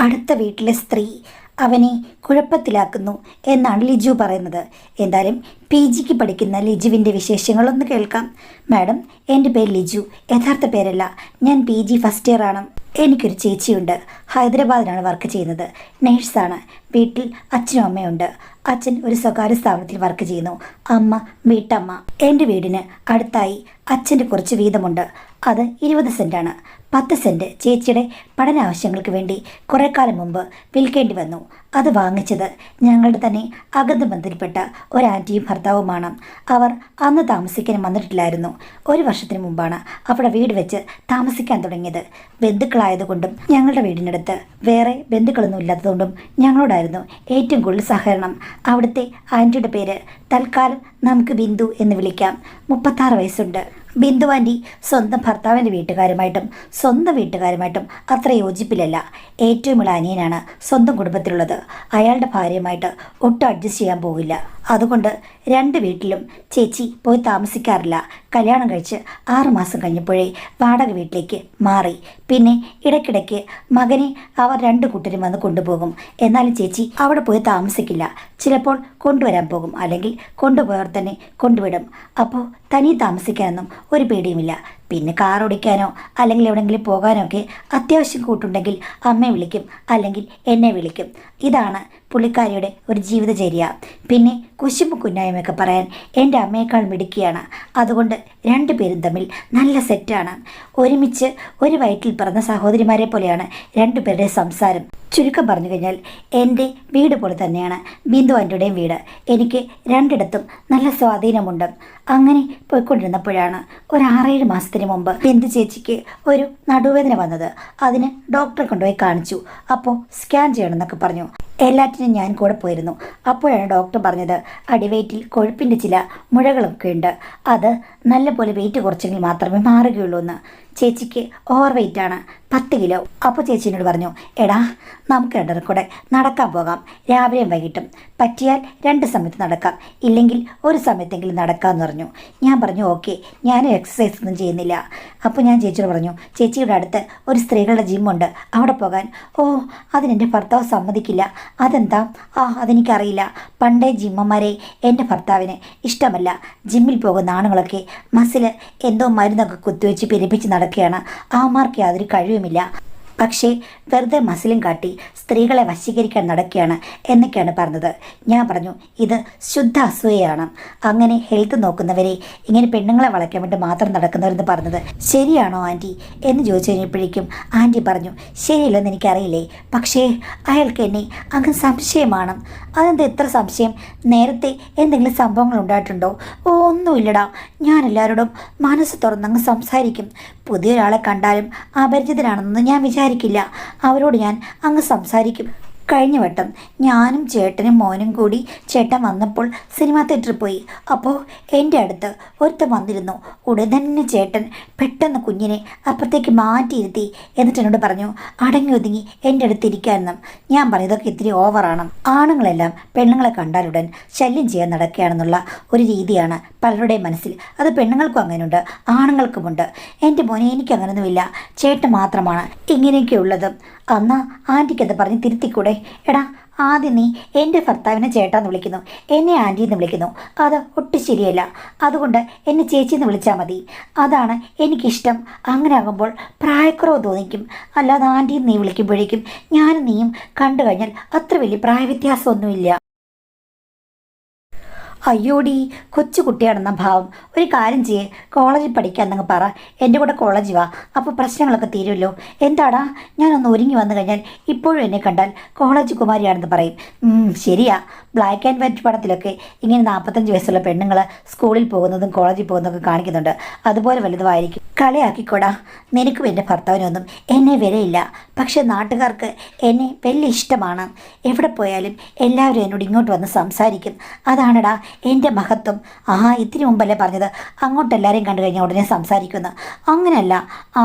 അടുത്ത വീട്ടിലെ സ്ത്രീ അവനെ കുഴപ്പത്തിലാക്കുന്നു എന്നാണ് ലിജു പറയുന്നത്. എന്തായാലും പി ജിക്ക് പഠിക്കുന്ന ലിജുവിൻ്റെ വിശേഷങ്ങളൊന്ന് കേൾക്കാം. മാഡം, എൻ്റെ പേര് ലിജു, യഥാർത്ഥ പേരല്ല. ഞാൻ പി ജി ഫസ്റ്റ് ഇയർ ആണ്. എനിക്കൊരു ചേച്ചിയുണ്ട്, ഹൈദരാബാദിലാണ് വർക്ക് ചെയ്യുന്നത്, നേഴ്സാണ്. വീട്ടിൽ അച്ഛനും അമ്മയുണ്ട്. അച്ഛൻ ഒരു സ്വകാര്യ സ്ഥാപനത്തിൽ വർക്ക് ചെയ്യുന്നു, അമ്മ വീട്ടമ്മ. എൻ്റെ വീടിന് അടുത്തായി അച്ഛൻ്റെ കുറച്ച് വീതമുണ്ട്. അത് 20 സെൻറ്റാണ്. 10 സെൻറ്റ് ചേച്ചിയുടെ പഠനാവശ്യങ്ങൾക്ക് വേണ്ടി കുറേ കാലം മുമ്പ് വിൽക്കേണ്ടി വന്നു. അത് വാങ്ങിച്ചത് ഞങ്ങളുടെ തന്നെ അകന്ന ബന്ധത്തിൽപ്പെട്ട ഒരു ആൻറ്റിയും ഭർത്താവുമാണ്. അവർ അന്ന് താമസിക്കാൻ വന്നിട്ടില്ലായിരുന്നു. 1 വർഷത്തിന് മുമ്പാണ് അവിടെ വീട് വെച്ച് താമസിക്കാൻ തുടങ്ങിയത്. ബന്ധുക്കളായതുകൊണ്ടും ഞങ്ങളുടെ വീടിനടുത്ത് വേറെ ബന്ധുക്കളൊന്നും ഇല്ലാത്തതുകൊണ്ടും ഞങ്ങളോടായിരുന്നു ഏറ്റവും കൂടുതൽ സഹകരണം. അവിടുത്തെ ആൻറ്റിയുടെ പേര് തൽക്കാലം നമുക്ക് ബിന്ദു എന്ന് വിളിക്കാം. 36 വയസ്സുണ്ട്. ബിന്ദു ആൻറ്റി സ്വന്തം ഭർത്താവിൻ്റെ വീട്ടുകാരുമായിട്ടും സ്വന്തം വീട്ടുകാരുമായിട്ടും അത്ര യോജിപ്പിലല്ല. ഏറ്റവും ഇളയ അനിയനാണ് സ്വന്തം കുടുംബത്തിലുള്ളത്. അയാളുടെ ഭാര്യയുമായിട്ട് ഒട്ടും അഡ്ജസ്റ്റ് ചെയ്യാൻ പോകില്ല. അതുകൊണ്ട് 2 വീട്ടിലും ചേച്ചി പോയി താമസിക്കാറില്ല. കല്യാണം കഴിച്ച് 6 മാസം കഴിഞ്ഞപ്പോഴേ വാടക വീട്ടിലേക്ക് മാറി. പിന്നെ ഇടയ്ക്കിടയ്ക്ക് മകനെ അവർ 2 കൂട്ടരും വന്ന് കൊണ്ടുപോകും. എന്നാലും ചേച്ചി അവിടെ പോയി താമസിക്കില്ല. ചിലപ്പോൾ കൊണ്ടുവരാൻ പോകും, അല്ലെങ്കിൽ കൊണ്ടുപോയവർ തന്നെ കൊണ്ടുവിടും. അപ്പോൾ തനി താമസിക്കാനൊന്നും ഒരു പേടിയുമില്ല. പിന്നെ കാർ ഓടിക്കാനോ അല്ലെങ്കിൽ എവിടെയെങ്കിലും പോകാനോ ഒക്കെ അത്യാവശ്യം കൂട്ടുണ്ടെങ്കിൽ അമ്മയെ വിളിക്കും, അല്ലെങ്കിൽ എന്നെ വിളിക്കും. ഇതാണ് പുള്ളിക്കാരിയുടെ ഒരു ജീവിതചര്യ. പിന്നെ കുശുമ്പ് കുന്നായ്മയൊക്കെ പറയാൻ എൻ്റെ അമ്മയേക്കാൾ മിടുക്കിയാണ്. അതുകൊണ്ട് 2 പേരും തമ്മിൽ നല്ല സെറ്റാണ്. ഒരുമിച്ച് ഒരു വയറ്റിൽ പിറന്ന സഹോദരിമാരെ പോലെയാണ് 2 പേരുടെ സംസാരം. ചുരുക്കം പറഞ്ഞു കഴിഞ്ഞാൽ എൻ്റെ വീട് പോലെ തന്നെയാണ് ബിന്ദു ആൻറ്റിയുടെയും വീട്. എനിക്ക് 2ഇടത്തും നല്ല സ്വാധീനമുണ്ട്. അങ്ങനെ പോയിക്കൊണ്ടിരുന്നപ്പോഴാണ് ഒരു 6-7 മാസത്തിന് മുമ്പ് ബിന്ദു ചേച്ചിക്ക് ഒരു നടുവേദന വന്നത്. അതിന് ഡോക്ടറെ കൊണ്ടുപോയി കാണിച്ചു. അപ്പോൾ സ്കാൻ ചെയ്യണമെന്നൊക്കെ പറഞ്ഞു. എല്ലാറ്റിനും ഞാൻ കൂടെ പോയിരുന്നു. അപ്പോഴാണ് ഡോക്ടർ പറഞ്ഞത് അടിവയറ്റിൽ കൊഴുപ്പിൻ്റെ ചില മുഴകളൊക്കെ ഉണ്ട്. അത് നല്ലപോലെ വെയിറ്റ് കുറച്ചെങ്കിൽ മാത്രമേ മാറുകയുള്ളൂ എന്ന്. ചേച്ചിക്ക് ഓവർ വെയിറ്റാണ്, 10 കിലോ. അപ്പോൾ ചേച്ചീനോട് പറഞ്ഞു, എടാ നമുക്ക് 2 കൂടെ നടക്കാൻ പോകാം, രാവിലെയും വൈകിട്ടും. പറ്റിയാൽ 2 സമയത്ത് നടക്കാം, ഇല്ലെങ്കിൽ ഒരു സമയത്തെങ്കിലും നടക്കാമെന്ന് പറഞ്ഞു. ഞാൻ പറഞ്ഞു ഓക്കെ, ഞാൻ എക്സസൈസ് ഒന്നും ചെയ്യുന്നില്ല. അപ്പോൾ ഞാൻ ചേച്ചിയോട് പറഞ്ഞു, ചേച്ചിയുടെ അടുത്ത് ഒരു സ്ത്രീകളുടെ ജിമ്മുണ്ട്, അവിടെ പോകാൻ. ഓ, അതിനെൻ്റെ ഭർത്താവ് സമ്മതിക്കില്ല. അതെന്താ? അതെനിക്കറിയില്ല. പണ്ടേ ജിമ്മന്മാരെ എൻ്റെ ഭർത്താവിന് ഇഷ്ടമല്ല. ജിമ്മിൽ പോകുന്ന ആണുങ്ങളൊക്കെ മസിൽ എന്തോ മരുന്നൊക്കെ കുത്തിവെച്ച് പെരുപ്പിച്ച് നടക്കുകയാണ്. അവന്മാർക്ക് യാതൊരു കഴിവുമില്ല. പക്ഷേ വെറുതെ മസിലും കാട്ടി സ്ത്രീകളെ വശീകരിക്കാൻ നടക്കുകയാണ് എന്നൊക്കെയാണ് പറഞ്ഞത്. ഞാൻ പറഞ്ഞു, ഇത് ശുദ്ധ അസൂയയാണ്. അങ്ങനെ ഹെൽത്ത് നോക്കുന്നവരെ ഇങ്ങനെ പെണ്ണുങ്ങളെ വളയ്ക്കാൻ വേണ്ടി മാത്രം നടക്കുന്നവരെന്ന് പറഞ്ഞത് ശരിയാണോ ആൻറ്റി എന്ന് ചോദിച്ചു കഴിഞ്ഞപ്പോഴേക്കും ആൻറ്റി പറഞ്ഞു, ശരിയല്ലെന്ന് എനിക്കറിയില്ലേ, പക്ഷേ അയാൾക്ക് എന്നെ അങ്ങ് സംശയമാണ്. അതെന്താ ഇത്ര സംശയം? നേരത്തെ എന്തെങ്കിലും സംഭവങ്ങൾ ഉണ്ടായിട്ടുണ്ടോ? ഒന്നുമില്ലടാ, ഞാൻ എല്ലാവരോടും മനസ്സ് തുറന്നങ്ങ് സംസാരിക്കും. പുതിയൊരാളെ കണ്ടാലും അപരിചിതനാണെന്ന് ഞാൻ വിചാരിക്കില്ല. അവരോട് ഞാൻ അങ്ങ് സംസാരിക്കും. കഴിഞ്ഞ വട്ടം ഞാനും ചേട്ടനും മോനും കൂടി ചേട്ടൻ വന്നപ്പോൾ സിനിമാ തിയേറ്ററിൽ പോയി. അപ്പോൾ എൻ്റെ അടുത്ത് ഒരുത്തൻ വന്നിരുന്നു. ഉടൻ തന്നെ ചേട്ടൻ പെട്ടെന്ന് കുഞ്ഞിനെ അപ്പുറത്തേക്ക് മാറ്റിയിരുത്തി. എന്നിട്ട് എന്നോട് പറഞ്ഞു, അടങ്ങി ഒതുങ്ങി എൻ്റെ അടുത്ത് ഇരിക്കാനെന്നും. ഞാൻ പറഞ്ഞതൊക്കെ ഇത്തിരി ഓവറാണ്. ആണുങ്ങളെല്ലാം പെണ്ണുങ്ങളെ കണ്ടാലുടൻ ശല്യം ചെയ്യാൻ നടക്കുകയാണെന്നുള്ള ഒരു രീതിയാണ് പലരുടെയും മനസ്സിൽ. അത് പെണ്ണുങ്ങൾക്കും അങ്ങനെയുണ്ട്, ആണുങ്ങൾക്കുമുണ്ട്. എൻ്റെ മോനെ എനിക്ക് അങ്ങനെയൊന്നുമില്ല, ചേട്ടൻ മാത്രമാണ് ഇങ്ങനെയൊക്കെ ഉള്ളത്. അന്നാ ആൻറ്റിക്കത് പറഞ്ഞ് തിരുത്തിക്കൂടെ? എടാ, ആദ്യം നീ എൻ്റെ ഭർത്താവിനെ ചേട്ടാന്ന് വിളിക്കുന്നു, എന്നെ ആൻറ്റിന്ന് വിളിക്കുന്നു. അത് ഒട്ടും ശരിയല്ല. അതുകൊണ്ട് എന്നെ ചേച്ചിന്ന് വിളിച്ചാൽ മതി. അതാണ് എനിക്കിഷ്ടം. അങ്ങനെ ആകുമ്പോൾ പ്രായക്കുറവ് തോന്നിക്കും. അല്ലാതെ ആൻറ്റിന്ന് നീ വിളിക്കുമ്പോഴേക്കും ഞാനും നീയും കണ്ടു കഴിഞ്ഞാൽ അത്ര വലിയ പ്രായവ്യത്യാസമൊന്നുമില്ല. അയ്യോടി, കൊച്ചു കുട്ടിയാണെന്ന ഭാവം. ഒരു കാര്യം ചെയ്യേ, കോളേജിൽ പഠിക്കാന്നങ്ങ് പറ. എൻ്റെ കൂടെ കോളേജിൽ വാ, അപ്പോൾ പ്രശ്നങ്ങളൊക്കെ തീരുമല്ലോ. എന്താടാ, ഞാനൊന്ന് ഒരുങ്ങി വന്നു കഴിഞ്ഞാൽ ഇപ്പോഴും എന്നെ കണ്ടാൽ കോളേജ് കുമാരിയാണെന്ന് പറയും. ശരിയാ, ബ്ലാക്ക് ആൻഡ് വൈറ്റ് പടത്തിലൊക്കെ ഇങ്ങനെ 45 വയസ്സുള്ള പെണ്ണുങ്ങൾ സ്കൂളിൽ പോകുന്നതും കോളേജിൽ പോകുന്നതൊക്കെ കാണിക്കുന്നുണ്ട്. അതുപോലെ വലുതുമായിരിക്കും. കളിയാക്കിക്കോടാ, നിനക്കും എൻ്റെ ഭർത്താവിനൊന്നും എന്നെ വിലയില്ല. പക്ഷെ നാട്ടുകാർക്ക് എന്നെ വലിയ ഇഷ്ടമാണ്. എവിടെ പോയാലും എല്ലാവരും എന്നോട് ഇങ്ങോട്ട് വന്ന് സംസാരിക്കും. അതാണടാ എൻ്റെ മഹത്വം. ഇതിനു മുമ്പല്ലേ പറഞ്ഞത് അങ്ങോട്ട് എല്ലാവരെയും കണ്ടു കഴിഞ്ഞാൽ ഉടനെ സംസാരിക്കുമെന്ന്? അങ്ങനെയല്ല,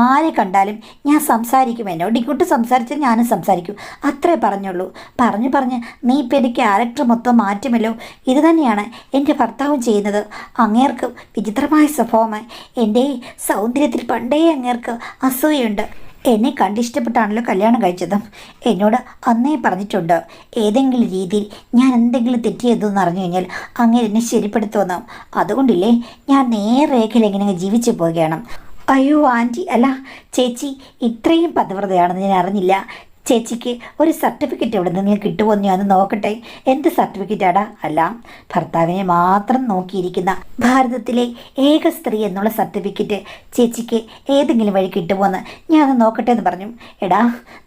ആരെ കണ്ടാലും ഞാൻ സംസാരിക്കും. എന്നോട് ഇങ്ങോട്ട് സംസാരിച്ചാൽ ഞാനും സംസാരിക്കും, അത്രേ പറഞ്ഞുള്ളൂ. പറഞ്ഞ് നീ ഇപ്പം എൻ്റെ ക്യാരക്ടർ മൊത്തം മാറ്റുമല്ലോ. ഇത് തന്നെയാണ് എൻ്റെ ഭർത്താവും ചെയ്യുന്നത്. അങ്ങേർക്ക് വിചിത്രമായ സ്വഭാവമാണ്. എൻ്റെ സൗന്ദര്യത്തിൽ പണ്ടേ അങ്ങേർക്ക് അസൂയുണ്ട്. എന്നെ കണ്ടിഷ്ടപ്പെട്ടാണല്ലോ കല്യാണം കഴിച്ചതും. എന്നോട് അന്നേ പറഞ്ഞിട്ടുണ്ട്, ഏതെങ്കിലും രീതിയിൽ ഞാൻ എന്തെങ്കിലും തെറ്റ് ചെയ്തതെന്ന് അറിഞ്ഞു കഴിഞ്ഞാൽ അങ്ങനെ എന്നെ ശരിപ്പെടുത്തുമെന്ന്. അതുകൊണ്ടില്ലേ ഞാൻ നേർരേഖയിൽ എങ്ങനെ ജീവിച്ചു പോവുകയാണ്. അയ്യോ ആൻറ്റി, അല്ല ചേച്ചി ഇത്രയും പതിവ്രതയാണെന്ന് ഞാൻ അറിഞ്ഞില്ല. ചേച്ചിക്ക് ഒരു സർട്ടിഫിക്കറ്റ് എവിടെ നിന്ന് കിട്ടുമോ എന്ന് ഞാൻ നോക്കട്ടെ. എന്ത് സർട്ടിഫിക്കറ്റാടാ? അല്ല, ഭർത്താവിനെ മാത്രം നോക്കിയിരിക്കുന്ന ഭാരതത്തിലെ ഏക സ്ത്രീ എന്നുള്ള സർട്ടിഫിക്കറ്റ് ചേച്ചിക്ക് ഏതെങ്കിലും വഴി കിട്ടുമോ എന്ന് ഞാൻ നോക്കട്ടെ എന്ന് പറഞ്ഞു. എടാ,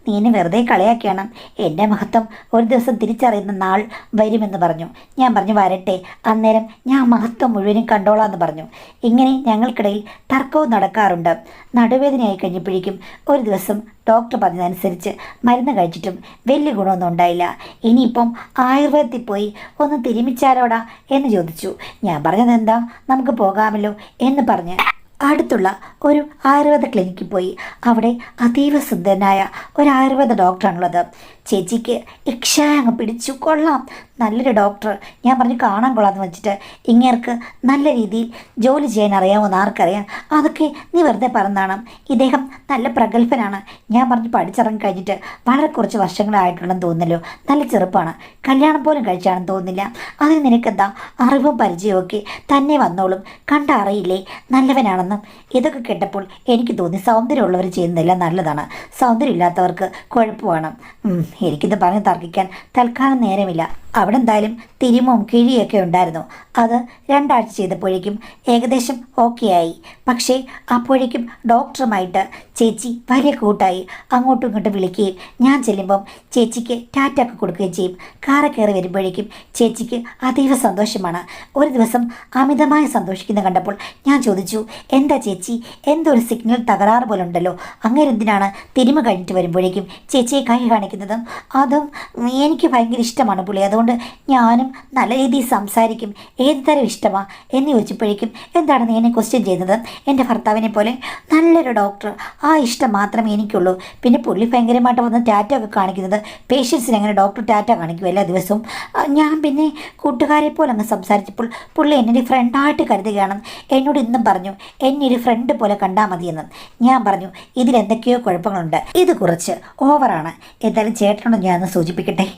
നീ എന്നെ വെറുതെ കളയാക്കിയാണ്. എൻ്റെ മഹത്വം ഒരു ദിവസം തിരിച്ചറിയുന്ന നാൾ വരുമെന്ന് പറഞ്ഞു. ഞാൻ പറഞ്ഞു വരട്ടെ, അന്നേരം ഞാൻ മഹത്വം മുഴുവനും കണ്ടോളാമെന്ന് പറഞ്ഞു. ഇങ്ങനെ ഞങ്ങൾക്കിടയിൽ തർക്കവും നടക്കാറുണ്ട്. നടുവേദനയായി കഴിഞ്ഞപ്പോഴേക്കും ഒരു ദിവസം ഡോക്ടർ പറഞ്ഞതനുസരിച്ച് മരുന്ന് കഴിച്ചിട്ടും വലിയ ഗുണമൊന്നും ഉണ്ടായില്ല. ഇനിയിപ്പം ആയുർവേദത്തിൽ പോയി ഒന്ന് തിരുമിച്ചാലോടാ എന്ന് ചോദിച്ചു. ഞാൻ പറഞ്ഞത് എന്താ, നമുക്ക് പോകാമല്ലോ എന്ന് പറഞ്ഞ് അടുത്തുള്ള ഒരു ആയുർവേദ ക്ലിനിക്കിൽ പോയി. അവിടെ അതീവ സുന്ദരനായ ഒരു ആയുർവേദ ഡോക്ടറാണുള്ളത്. ചേച്ചിക്ക് ഇക്ഷായങ്ങ് പിടിച്ചു. കൊള്ളാം, നല്ലൊരു ഡോക്ടർ. ഞാൻ പറഞ്ഞു കാണാൻ കൊള്ളാമെന്ന് വെച്ചിട്ട് ഇങ്ങേർക്ക് നല്ല രീതിയിൽ ജോലി ചെയ്യാൻ അറിയാമെന്ന് ആർക്കറിയാം? അതൊക്കെ നീ വെറുതെ പറഞ്ഞതാണ്. ഇദ്ദേഹം നല്ല പ്രഗത്ഭനാണ്. ഞാൻ പറഞ്ഞു പഠിച്ചിറങ്ങി കഴിഞ്ഞിട്ട് വളരെ കുറച്ച് വർഷങ്ങളായിട്ടുണ്ടെന്ന് തോന്നുന്നല്ലോ. നല്ല ചെറുപ്പമാണ്. കല്യാണം പോലും കഴിച്ചാണെന്ന് തോന്നുന്നില്ല. അതിന് നിനക്കെന്താ അറിവും പരിചയമൊക്കെ തന്നെ വന്നോളും. കണ്ടറിയില്ലേ നല്ലവനാണെന്ന്. ഇതൊക്കെ കേട്ടപ്പോൾ എനിക്ക് തോന്നി സൗന്ദര്യമുള്ളവർ ചെയ്യുന്നതെല്ലാം നല്ലതാണ്, സൗന്ദര്യമില്ലാത്തവർക്ക് കുഴപ്പമാണ്. എനിക്കിത് പറഞ്ഞ് തർക്കിക്കാൻ തൽക്കാലം നേരമില്ല. അവിടെ എന്തായാലും തിരുമും കിഴിയൊക്കെ ഉണ്ടായിരുന്നു. അത് 2 ആഴ്ച ചെയ്തപ്പോഴേക്കും ഏകദേശം ഓക്കെ ആയി. പക്ഷേ അപ്പോഴേക്കും ഡോക്ടറുമായിട്ട് ചേച്ചി വലിയ കൂട്ടായി. അങ്ങോട്ടും ഇങ്ങോട്ടും വിളിക്കുകയും ഞാൻ ചെല്ലുമ്പം ചേച്ചിക്ക് ടാറ്റൊക്കെ കൊടുക്കുകയും ചെയ്യും. കാറ് കയറി വരുമ്പോഴേക്കും ചേച്ചിക്ക് അതീവ സന്തോഷമാണ്. ഒരു ദിവസം അമിതമായി സന്തോഷിക്കുന്ന കണ്ടപ്പോൾ ഞാൻ ചോദിച്ചു, എന്താ ചേച്ചി, എന്തൊരു സിഗ്നൽ തകരാറ് പോലെ ഉണ്ടല്ലോ, അങ്ങനെ എന്തിനാണ് തിരുമ കഴിഞ്ഞിട്ട് വരുമ്പോഴേക്കും ചേച്ചിയെ കൈ കാണിക്കുന്നത്? അതും എനിക്ക് ഭയങ്കര ഇഷ്ടമാണ് പുള്ളി, അതുകൊണ്ട് ഞാനും നല്ല രീതിയിൽ സംസാരിക്കും. ഏത് തരം ഇഷ്ടമാണ് എന്ന് ചോദിച്ചപ്പോഴേക്കും എന്താണ് നീ എന്നെ ക്വസ്റ്റ്യൻ ചെയ്യുന്നത്? എൻ്റെ ഭർത്താവിനെ പോലെ നല്ലൊരു ഡോക്ടർ, ആ ഇഷ്ടം മാത്രമേ എനിക്കുള്ളൂ. പിന്നെ പുള്ളി ഭയങ്കരമായിട്ട് വന്ന് ടാറ്റ ഒക്കെ കാണിക്കുന്നത്, പേഷ്യൻസിന് എങ്ങനെ ഡോക്ടർ ടാറ്റ കാണിക്കും എല്ലാ ദിവസവും? ഞാൻ പിന്നെ കൂട്ടുകാരെ പോലെ അങ്ങ് സംസാരിച്ചപ്പോൾ പുള്ളി എന്നെ ഒരു ഫ്രണ്ടായിട്ട് കരുതുകയാണ്. എന്നോട് ഇന്നും പറഞ്ഞു എന്നെ ഒരു ഫ്രണ്ട് പോലെ കണ്ടാൽ മതിയെന്ന്. ഞാൻ പറഞ്ഞു ഇതിലെന്തൊക്കെയോ കുഴപ്പങ്ങളുണ്ട്, ഇത് കുറച്ച് ഓവറാണ്. എന്തായാലും ചേട്ടനോട് ഞാനൊന്ന് സൂചിപ്പിക്കട്ടെ,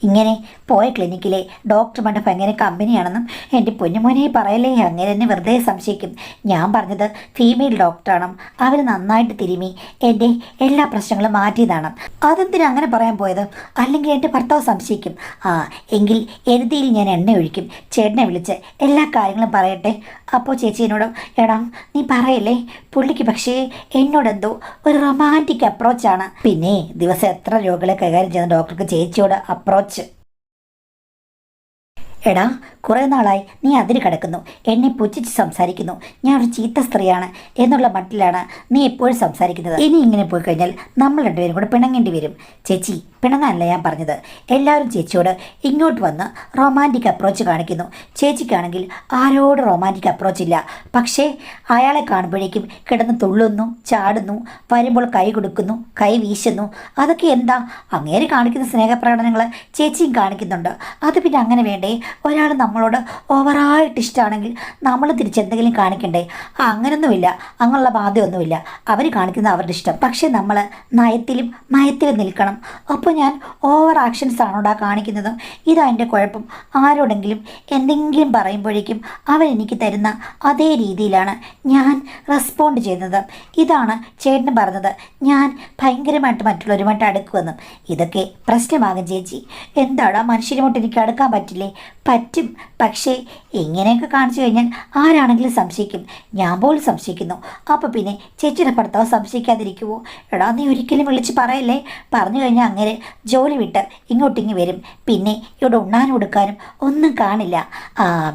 ഇങ്ങനെ പോയ ക്ലിനിക്കിലെ ഡോക്ടർമാരുടെ ഭയങ്കര കമ്പനിയാണെന്നും എൻ്റെ പൊന്നുമോനെ പറയലേ, അങ്ങനെ എന്നെ വെറുതെ സംശയിക്കും. ഞാൻ പറഞ്ഞത് ഫീമെയിൽ ഡോക്ടറാണ്, അവർ നന്നായിട്ട് തിരുമി എൻ്റെ എല്ലാ പ്രശ്നങ്ങളും മാറ്റിയതാണ്. അതെന്തിനാ അങ്ങനെ പറയാൻ പോയത്? അല്ലെങ്കിൽ എൻ്റെ ഭർത്താവ് സംശയിക്കും. എങ്കിൽ എരുതിയിൽ ഞാൻ എണ്ണ ഒഴിക്കും. ചേട്ടനെ വിളിച്ച് എല്ലാ കാര്യങ്ങളും പറയട്ടെ. അപ്പോൾ ചേച്ചി എന്നോട് എടാ നീ പറയല്ലേ, പുള്ളിക്ക് പക്ഷേ എന്നോടെന്തോ ഒരു റൊമാൻറ്റിക് അപ്രോച്ചാണ്. പിന്നെ ദിവസം എത്ര രോഗികളെ കൈകാര്യം ചെയ്യുന്ന ഡോക്ടർക്ക് ചേച്ചിയോട് അപ്രോച്ച്? എടാ, കുറേ നാളായി നീ അതിര് കിടക്കുന്നു, എന്നെ പുച്ഛിച്ച് സംസാരിക്കുന്നു, ഞാൻ ഒരു ചീത്ത സ്ത്രീയാണ് എന്നുള്ള മട്ടിലാണ് നീ എപ്പോഴും സംസാരിക്കുന്നത്. ഇനി ഇങ്ങനെ പോയി കഴിഞ്ഞാൽ നമ്മൾ രണ്ടുപേരും കൂടെ പിണങ്ങേണ്ടി വരും. ചേച്ചി പിണങ്ങാനല്ല ഞാൻ പറഞ്ഞത്. എല്ലാവരും ചേച്ചിയോട് ഇങ്ങോട്ട് വന്ന് റൊമാൻറ്റിക് അപ്രോച്ച് കാണിക്കുന്നു. ചേച്ചിക്കാണെങ്കിൽ ആരോട് റൊമാൻറ്റിക് അപ്രോച്ച് ഇല്ല. പക്ഷേ അയാളെ കാണുമ്പോഴേക്കും കിടന്ന് തുള്ളുന്നു, ചാടുന്നു, വരുമ്പോൾ കൈ കൊടുക്കുന്നു, കൈ വീശുന്നു. അതൊക്കെ എന്താ? അങ്ങേര് കാണിക്കുന്ന സ്നേഹപ്രകടനങ്ങൾ ചേച്ചിയും കാണിക്കുന്നുണ്ട്. അത് പിന്നെ അങ്ങനെ വേണ്ടേ? ഒരാൾ നമ്മളോട് ഓവറായിട്ട് ഇഷ്ടമാണെങ്കിൽ നമ്മൾ തിരിച്ചെന്തെങ്കിലും കാണിക്കണ്ടേ? അങ്ങനൊന്നുമില്ല, അങ്ങനെയുള്ള ബാധ്യമൊന്നുമില്ല. അവർ കാണിക്കുന്ന അവരുടെ ഇഷ്ടം. പക്ഷെ നമ്മൾ നയത്തിലും മയത്തിലും നിൽക്കണം. അപ്പോൾ ഞാൻ ഓവർ ആക്ഷൻസ് ആണോടാ കാണിക്കുന്നതും? ഇതാ എൻ്റെ കുഴപ്പം. ആരോടെങ്കിലും എന്തെങ്കിലും പറയുമ്പോഴേക്കും അവരെനിക്ക് തരുന്ന അതേ രീതിയിലാണ് ഞാൻ റെസ്പോണ്ട് ചെയ്യുന്നത്. ഇതാണ് ചേട്ടന് പറഞ്ഞത് ഞാൻ ഭയങ്കരമായിട്ട് മറ്റുള്ളവരുമായിട്ട് അടുക്കുമെന്നും. ഇതൊക്കെ പ്രശ്നമാകും ചേച്ചി. എന്താടാ മനുഷ്യരുമായിട്ട് എനിക്ക് അടുക്കാൻ പറ്റില്ലേ? പറ്റും. പക്ഷേ ഇങ്ങനെയൊക്കെ കാണിച്ചു കഴിഞ്ഞാൽ ആരാണെങ്കിലും സംശയിക്കും. ഞാൻ പോലും സംശയിക്കുന്നു. അപ്പോൾ പിന്നെ ചേച്ചിയുടെ ഭർത്താവ് സംശയിക്കാതിരിക്കുമോ? എടാ നീ ഒരിക്കലും വിളിച്ച് പറയല്ലേ. പറഞ്ഞു കഴിഞ്ഞാൽ അങ്ങനെ ജോലി വിട്ട് ഇങ്ങോട്ടിങ്ങി വരും. പിന്നെ ഇവിടെ ഉണ്ണാനും കൊടുക്കാനും ഒന്നും കാണില്ല.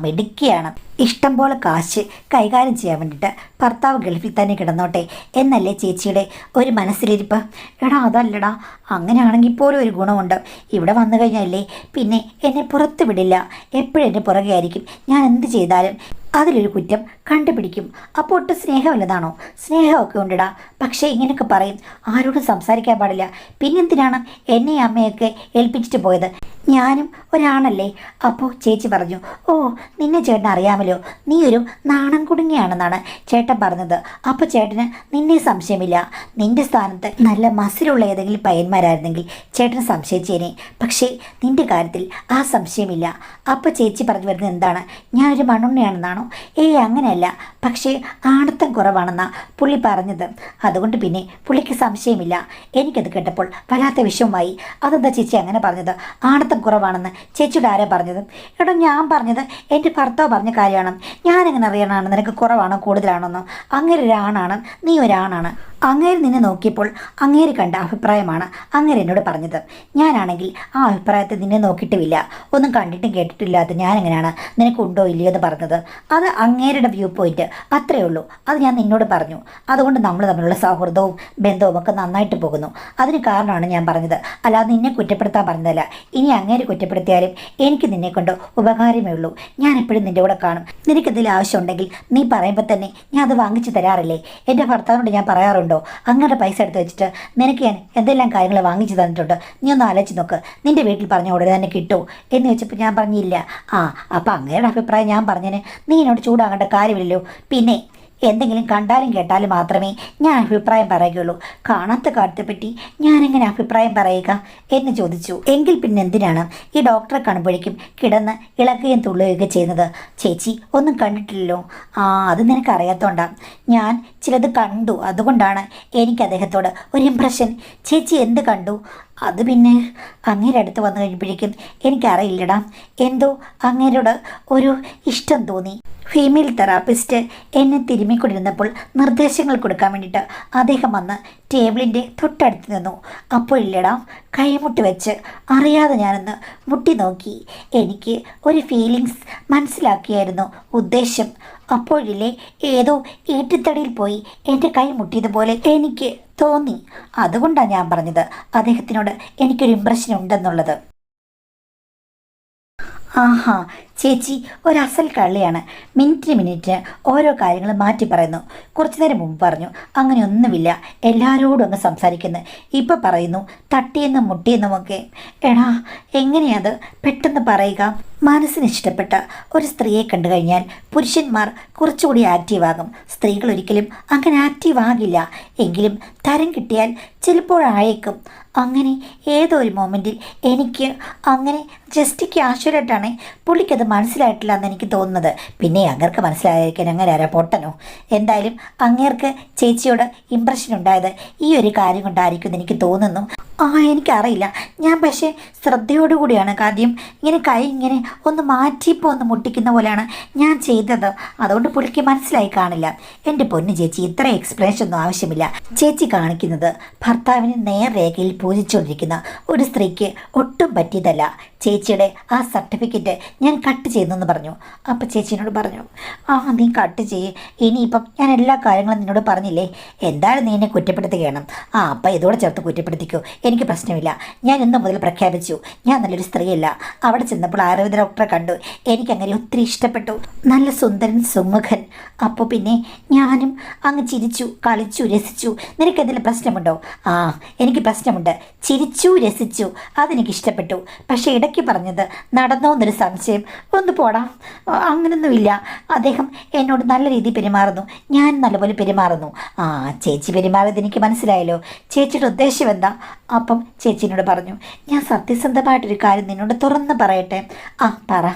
മിടുക്കിയാണ്. ഇഷ്ടം പോലെ കാശ് കൈകാര്യം ചെയ്യാൻ വേണ്ടിയിട്ട് ഭർത്താവ് ഗൾഫിൽ തന്നെ കിടന്നോട്ടെ എന്നല്ലേ ചേച്ചിയുടെ ഒരു മനസ്സിലിരിപ്പ്? എടാ അതല്ലടാ, അങ്ങനെയാണെങ്കിൽ പോലും ഒരു ഗുണമുണ്ട്. ഇവിടെ വന്നു കഴിഞ്ഞാലേ പിന്നെ എന്നെ പുറത്ത് വിടില്ല. എപ്പോഴും എൻ്റെ പുറകെ ആയിരിക്കും. ഞാൻ എന്ത് ചെയ്താലും അതിലൊരു കുറ്റം കണ്ടുപിടിക്കും. അപ്പോൾ ഒട്ടും സ്നേഹമില്ലതാണോ? സ്നേഹമൊക്കെ ഉണ്ടിടാ, പക്ഷേ ഇങ്ങനെയൊക്കെ പറയും. ആരോടും സംസാരിക്കാൻ പാടില്ല. പിന്നെന്തിനാണ് എന്നെ അമ്മയൊക്കെ ഏൽപ്പിച്ചിട്ട് പോയത്? ഞാനും ഒരാണല്ലേ. അപ്പോൾ ചേച്ചി പറഞ്ഞു, ഓ നിന്നെ ചേട്ടൻ അറിയാമല്ലോ, നീ ഒരു നാണം കുടുങ്ങിയാണെന്നാണ് ചേട്ടൻ പറഞ്ഞത്. അപ്പോൾ ചേട്ടന് നിന്നെ സംശയമില്ല. നിന്റെ സ്ഥാനത്ത് നല്ല മസിലുള്ള ഏതെങ്കിലും പയ്യന്മാരായിരുന്നെങ്കിൽ ചേട്ടന് സംശയിച്ചേനെ. പക്ഷേ നിന്റെ കാര്യത്തിൽ ആ സംശയമില്ല. അപ്പോൾ ചേച്ചി പറഞ്ഞു വരുന്നത് എന്താണ്? ഞാനൊരു മണ്ണുണ്ണിയാണെന്നാണോ? ഏയ് അങ്ങനെയല്ല, പക്ഷേ ആണത്തം കുറവാണെന്നാ പുള്ളി പറഞ്ഞത്. അതുകൊണ്ട് പിന്നെ പുള്ളിക്ക് സംശയമില്ല. എനിക്കത് കേട്ടപ്പോൾ വല്ലാത്ത വിഷമമായി. അതെന്താ ചേച്ചി അങ്ങനെ പറഞ്ഞത്? ആണത്തം കുറവാണെന്ന് ചേച്ചിയുടെ ആരാ പറഞ്ഞത്? എടാ ഞാൻ പറഞ്ഞത് എൻ്റെ ഭർത്താവ് പറഞ്ഞ കാര്യമാണ്. ഞാനെങ്ങനെ അറിയണമാണ് നിനക്ക് കുറവാണോ കൂടുതലാണോന്നോ? അങ്ങേര് ഒരാണാണ്, നീ ഒരാണാണ്. അങ്ങേര് നിന്നെ നോക്കിയപ്പോൾ അങ്ങേര് കണ്ട അഭിപ്രായമാണ് അങ്ങേര് എന്നോട് പറഞ്ഞത്. ഞാനാണെങ്കിൽ ആ അഭിപ്രായത്തെ നിന്നെ നോക്കിയിട്ടുമില്ല, ഒന്നും കണ്ടിട്ടും കേട്ടിട്ടില്ലാത്ത ഞാനെങ്ങനെയാണ് നിനക്കുണ്ടോ ഇല്ലയോ എന്ന് പറഞ്ഞത്? അത് അങ്ങേരുടെ വ്യൂ പോയിന്റ്, അത്രയേ ഉള്ളൂ. അത് ഞാൻ നിന്നോട് പറഞ്ഞു. അതുകൊണ്ട് നമ്മൾ തമ്മിലുള്ള സൗഹൃദവും ബന്ധവും ഒക്കെ നന്നായിട്ട് പോകുന്നു. അതിന് കാരണമാണ് ഞാൻ പറഞ്ഞത്, അല്ലാതെ നിന്നെ കുറ്റപ്പെടുത്താൻ പറഞ്ഞതല്ല. ഇനി അങ്ങേര് കുറ്റപ്പെടുത്തിയാലും എനിക്ക് നിന്നെ കൊണ്ട് ഉപകാരമേ ഉള്ളൂ. ഞാൻ എപ്പോഴും നിൻ്റെ കൂടെ കാണും. നിനക്കെന്തെങ്കിലും ആവശ്യമുണ്ടെങ്കിൽ നീ പറയുമ്പോൾ തന്നെ ഞാൻ അത് വാങ്ങിച്ചു തരാറില്ലേ? എൻ്റെ ഭർത്താവിനോട് ഞാൻ പറയാറുണ്ടോ അങ്ങയുടെ പൈസ എടുത്ത് വെച്ചിട്ട് നിനക്ക് ഞാൻ എന്തെല്ലാം കാര്യങ്ങൾ വാങ്ങിച്ചു തന്നിട്ടുണ്ട്? നീ ഒന്ന് ആലോചിച്ച് നോക്ക്. നിൻ്റെ വീട്ടിൽ പറഞ്ഞ ഉടനെ തന്നെ കിട്ടുമോ എന്ന് വെച്ചപ്പോൾ ഞാൻ പറഞ്ഞില്ല. അപ്പം അങ്ങയുടെ അഭിപ്രായം ഞാൻ പറഞ്ഞതിന് നീ എന്നോട് ചൂടാകേണ്ട കാര്യമില്ലല്ലോ. പിന്നെ എന്തെങ്കിലും കണ്ടാലും കേട്ടാലും മാത്രമേ ഞാൻ അഭിപ്രായം പറയുകയുള്ളൂ. കാണാത്ത കാര്യത്തെപ്പറ്റി ഞാനെങ്ങനെ അഭിപ്രായം പറയുക എന്ന് ചോദിച്ചു. എങ്കിൽ പിന്നെ എന്തിനാണ് ഈ ഡോക്ടറെ കാണുമ്പോഴേക്കും കിടന്ന് ഇളകുകയും തുള്ളുകയൊക്കെ ചെയ്യുന്നത്? ചേച്ചി ഒന്നും കണ്ടിട്ടില്ലല്ലോ. അത് നിനക്കറിയാത്തോണ്ടാ. ഞാൻ ചിലത് കണ്ടു, അതുകൊണ്ടാണ് എനിക്ക് അദ്ദേഹത്തോട് ഒരു ഇംപ്രഷൻ. ചേച്ചി എന്ത് കണ്ടു? അത് പിന്നെ അങ്ങേരുടെ അടുത്ത് വന്നു കഴിഞ്ഞപ്പോഴേക്കും എനിക്കറിയില്ലടാ, എന്തോ അങ്ങേരോട് ഒരു ഇഷ്ടം തോന്നി. ഫീമെയിൽ തെറാപ്പിസ്റ്റ് എന്നെ തിരുമ്മിക്കൊണ്ടിരുന്നപ്പോൾ നിർദ്ദേശങ്ങൾ കൊടുക്കാൻ വേണ്ടിയിട്ട് അദ്ദേഹം വന്ന് ടേബിളിൻ്റെ തൊട്ടടുത്ത് നിന്നു. അപ്പോഴില്ലടാ, കൈമുട്ടി വെച്ച് അറിയാതെ ഞാനൊന്ന് മുട്ടി നോക്കി. എനിക്ക് ഒരു ഫീലിങ്സ് മനസ്സിലാക്കിയായിരുന്നു ഉദ്ദേശം. അപ്പോഴില്ലേ ഏതോ ഈട്ടിത്തടിയിൽ പോയി എൻ്റെ കൈ മുട്ടിയതുപോലെ എനിക്ക് തോന്നി. അതുകൊണ്ടാണ് ഞാൻ പറഞ്ഞത് അദ്ദേഹത്തിനോട് എനിക്കൊരു ഇംപ്രഷൻ ഉണ്ടെന്നുള്ളത്. ആഹാ, ചേച്ചി ഒരസൽ കള്ളിയാണ്. മിനിറ്റിന് ഓരോ കാര്യങ്ങൾ മാറ്റി പറയുന്നു. കുറച്ചു നേരം മുമ്പ് പറഞ്ഞു അങ്ങനെയൊന്നുമില്ല, എല്ലാവരോടും അങ്ങ് സംസാരിക്കുന്നു. ഇപ്പം പറയുന്നു തട്ടിയെന്നും മുട്ടിയെന്നുമൊക്കെ. എടാ എങ്ങനെയത് പെട്ടെന്ന് പറയുക? മനസ്സിന് ഇഷ്ടപ്പെട്ട ഒരു സ്ത്രീയെ കണ്ടു കഴിഞ്ഞാൽ പുരുഷന്മാർ കുറച്ചുകൂടി ആക്റ്റീവാകും. സ്ത്രീകൾ ഒരിക്കലും അങ്ങനെ ആക്റ്റീവ് ആകില്ല. എങ്കിലും തരം കിട്ടിയാൽ ചിലപ്പോഴായേക്കും. അങ്ങനെ ഏതോ ഒരു മൊമെൻറ്റിൽ എനിക്ക് അങ്ങനെ ജസ്റ്റ് ക്യാഷ്വലായിട്ടാണ്, പുള്ളിക്കത് മനസ്സിലായിട്ടില്ല എന്ന് എനിക്ക് തോന്നുന്നത്. പിന്നെ അങ്ങേർക്ക് മനസ്സിലായിരിക്കാൻ അങ്ങനെ ആരാ പൊട്ടനോ? എന്തായാലും അങ്ങേർക്ക് ചേച്ചിയോട് ഇമ്പ്രഷൻ ഉണ്ടായത് ഈ ഒരു കാര്യം കൊണ്ടായിരിക്കും എന്ന് എനിക്ക് തോന്നുന്നു. എനിക്കറിയില്ല. ഞാൻ പക്ഷേ ശ്രദ്ധയോടുകൂടിയാണ് കാര്യം ഇങ്ങനെ കൈ ഇങ്ങനെ ഒന്ന് മാറ്റിയപ്പോൾ ഒന്ന് മുട്ടിക്കുന്ന പോലെയാണ് ഞാൻ ചെയ്തത്. അതുകൊണ്ട് പുള്ളിക്ക് മനസ്സിലായി കാണില്ല. എൻ്റെ പൊന്നു ചേച്ചി, ഇത്ര എക്സ്പ്ലനേഷൻ ഒന്നും ആവശ്യമില്ല. ചേച്ചി കാണിക്കുന്നത് ഭർത്താവിന് നേർരേഖയിൽ പൂജിച്ചുകൊണ്ടിരിക്കുന്ന ഒരു സ്ത്രീക്ക് ഒട്ടും പറ്റിയതല്ല. ചേച്ചിയുടെ ആ സർട്ടിഫിക്കറ്റ് ഞാൻ കട്ട് ചെയ്യുന്നെന്ന് പറഞ്ഞു. അപ്പോൾ ചേച്ചിനോട് പറഞ്ഞു, നീ കട്ട് ചെയ്യ്. ഇനിയിപ്പം ഞാൻ എല്ലാ കാര്യങ്ങളും നിന്നോട് പറഞ്ഞില്ലേ, എന്തായാലും നീ എന്നെ കുറ്റപ്പെടുത്തുകയാണ്. അപ്പം ഇതോടെ ചേർത്ത് കുറ്റപ്പെടുത്തിക്കോ, എനിക്ക് പ്രശ്നമില്ല. ഞാൻ ഇന്ന് മുതൽ പ്രഖ്യാപിച്ചു, ഞാൻ നല്ലൊരു സ്ത്രീയല്ല. അവിടെ ചെന്നപ്പോൾ ആയുർവേദ ഡോക്ടറെ കണ്ടു. എനിക്കങ്ങനെ ഒത്തിരി ഇഷ്ടപ്പെട്ടു. നല്ല സുന്ദരൻ സുമുഖൻ. അപ്പോൾ പിന്നെ ഞാനും അങ്ങ് ചിരിച്ചു, കളിച്ചു, രസിച്ചു. നിനക്കെന്തെങ്കിലും പ്രശ്നമുണ്ടോ? എനിക്ക് പ്രശ്നമുണ്ട്. ചിരിച്ചു, രസിച്ചു, അതെനിക്കിഷ്ടപ്പെട്ടു. പക്ഷേ ഇടയ്ക്ക് പറഞ്ഞത് നടന്നോ എന്നൊരു സംശയം. ഒന്ന് പോടാ, അങ്ങനൊന്നുമില്ല. അദ്ദേഹം എന്നോട് നല്ല രീതിയിൽ പെരുമാറുന്നു, ഞാൻ നല്ലപോലെ പെരുമാറുന്നു. ചേച്ചി പെരുമാറിയത് എനിക്ക് മനസ്സിലായല്ലോ. ചേച്ചിയുടെ ഉദ്ദേശം എന്താ? അപ്പം ചേച്ചിനോട് പറഞ്ഞു, ഞാൻ സത്യസന്ധമായിട്ടൊരു കാര്യം നിന്നോട് തുറന്ന് പറയട്ടെ. പറ.